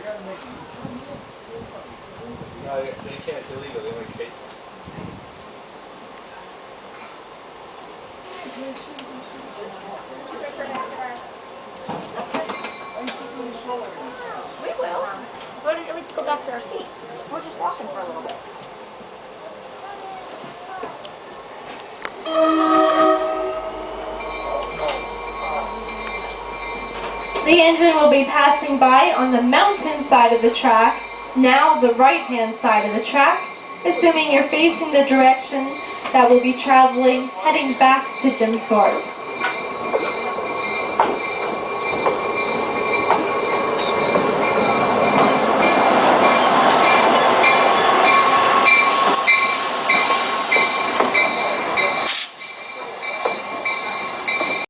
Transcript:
No, they can't. It's illegal. They only pay. We will. We're going to go back to our seat. We're just walking for a little bit. The engine will be passing by on the mountain side of the track, now the right-hand side of the track, assuming you're facing the direction that will be traveling, heading back to Jim Thorpe.